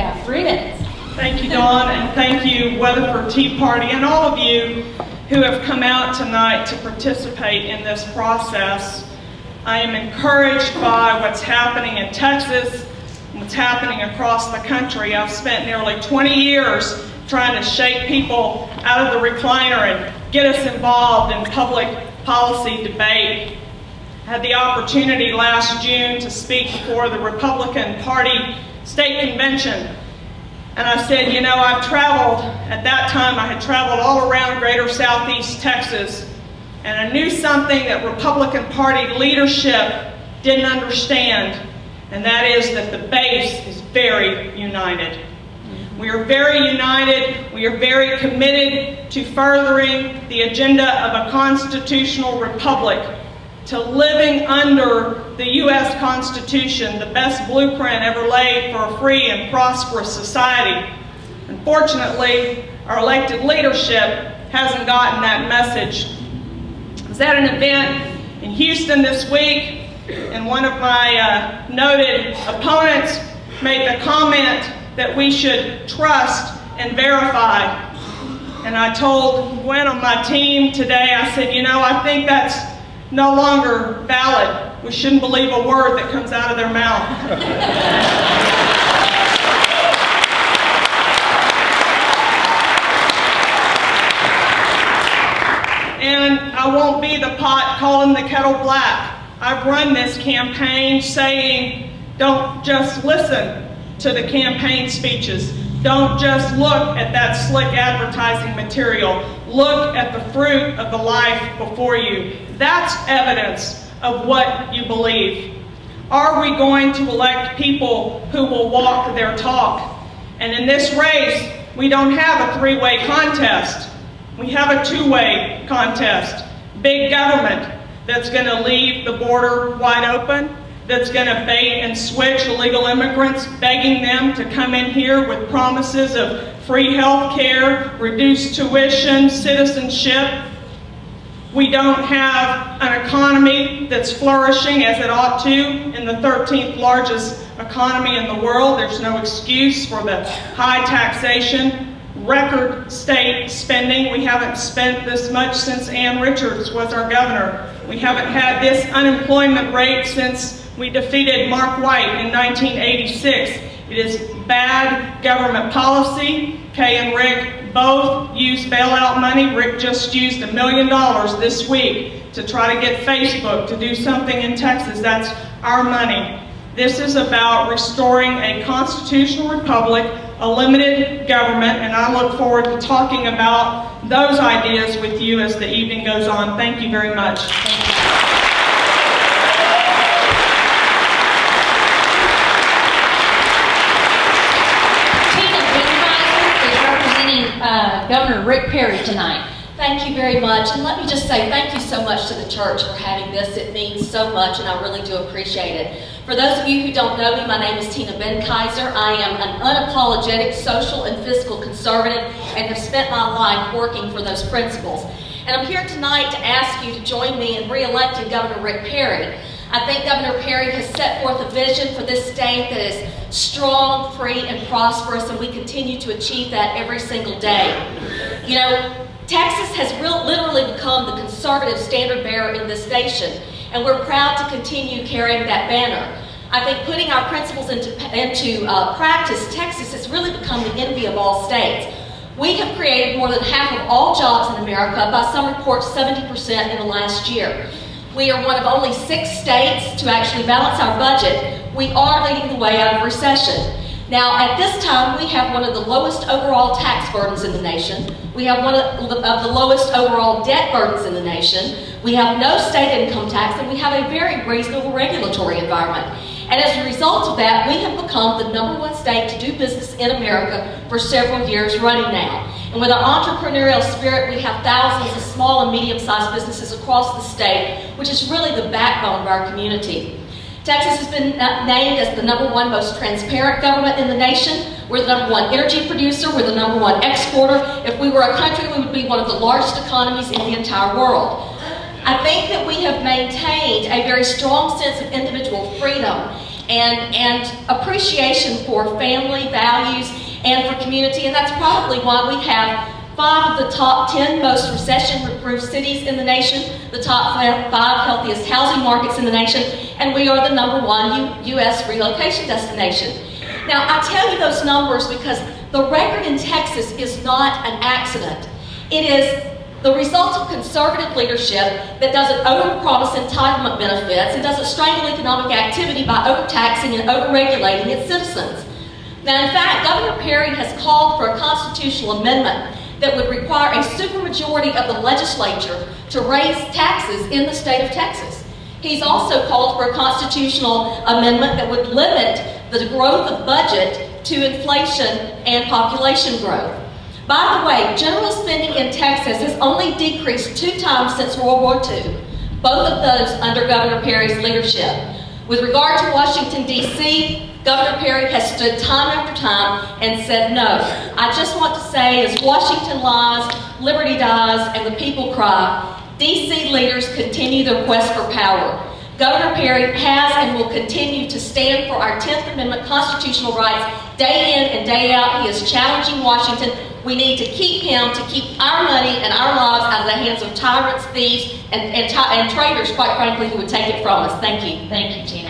have 3 minutes. Thank you, Dawn, and thank you, Weatherford Tea Party, and all of you who have come out tonight to participate in this process. I am encouraged by what's happening in Texas, what's happening across the country. I've spent nearly 20 years trying to shake people out of the recliner and get us involved in public policy debate. I had the opportunity last June to speak before the Republican Party State Convention. And I said, you know, I've traveled, at that time I had traveled all around greater Southeast Texas, and I knew something that Republican Party leadership didn't understand, and that is that the base is very united. We are very united. We are very committed to furthering the agenda of a constitutional republic, to living under the U.S. Constitution, the best blueprint ever laid for a free and prosperous society. Unfortunately, our elected leadership hasn't gotten that message. I was at an event in Houston this week, and one of my noted opponents made the comment that we should trust and verify. And I told Gwen on my team today, I said, you know, I think that's no longer valid. We shouldn't believe a word that comes out of their mouth. And I won't be the pot calling the kettle black. I've run this campaign saying, don't just listen to the campaign speeches. Don't just look at that slick advertising material. Look at the fruit of the life before you. That's evidence of what you believe. Are we going to elect people who will walk their talk? And in this race, we don't have a 3-way contest. We have a 2-way contest. Big government that's going to leave the border wide open, that's going to bait and switch illegal immigrants, begging them to come in here with promises of free health care, reduced tuition, citizenship. We don't have an economy that's flourishing as it ought to in the 13th largest economy in the world. There's no excuse for the high taxation, record state spending. We haven't spent this much since Ann Richards was our governor. We haven't had this unemployment rate since we defeated Mark White in 1986. It is bad government policy. Kay and Rick both use bailout money. Rick just used $1 million this week to try to get Facebook to do something in Texas. That's our money. This is about restoring a constitutional republic, a limited government, and I look forward to talking about those ideas with you as the evening goes on. Thank you very much. Governor Rick Perry tonight. Thank you very much, and let me just say thank you so much to the church for having this. It means so much, and I really do appreciate it. For those of you who don't know me, my name is Tina Benkiser. I am an unapologetic social and fiscal conservative and have spent my life working for those principles. And I'm here tonight to ask you to join me in re-electing Governor Rick Perry. I think Governor Perry has set forth a vision for this state that is strong, free, and prosperous, and we continue to achieve that every single day. You know, Texas has literally become the conservative standard bearer in this nation, and we're proud to continue carrying that banner. I think putting our principles into practice, Texas has really become the envy of all states. We have created more than half of all jobs in America, by some reports 70% in the last year. We are one of only 6 states to actually balance our budget. We are leading the way out of recession. Now, at this time, we have one of the lowest overall tax burdens in the nation. We have one of the lowest overall debt burdens in the nation. We have no state income tax, and we have a very reasonable regulatory environment. And as a result of that, we have become the #1 state to do business in America for several years running now. And with our entrepreneurial spirit, we have thousands of small and medium-sized businesses across the state, which is really the backbone of our community. Texas has been named as the #1 most transparent government in the nation. We're the #1 energy producer. We're the #1 exporter. If we were a country, we would be one of the largest economies in the entire world. I think that we have maintained a very strong sense of individual freedom, and appreciation for family values and for community, and that's probably why we have 5 of the top 10 most recession-proof cities in the nation, the top 5 healthiest housing markets in the nation, and we are the #1 U.S. relocation destination. Now, I tell you those numbers because the record in Texas is not an accident. It is the result of conservative leadership that doesn't overpromise entitlement benefits and doesn't strangle economic activity by overtaxing and overregulating its citizens. Now, in fact, Governor Perry has called for a constitutional amendment that would require a supermajority of the legislature to raise taxes in the state of Texas. He's also called for a constitutional amendment that would limit the growth of budget to inflation and population growth. By the way, general spending in Texas has only decreased 2 times since World War II, both of those under Governor Perry's leadership. With regard to Washington, D.C., Governor Perry has stood time after time and said no. I just want to say, as Washington lies, liberty dies, and the people cry, D.C. leaders continue their quest for power. Governor Perry has and will continue to stand for our 10th Amendment constitutional rights day in and day out. He is challenging Washington. We need to keep him, to keep our money and our lives out of the hands of tyrants, thieves, and traitors, quite frankly, who would take it from us. Thank you. Thank you, Tina.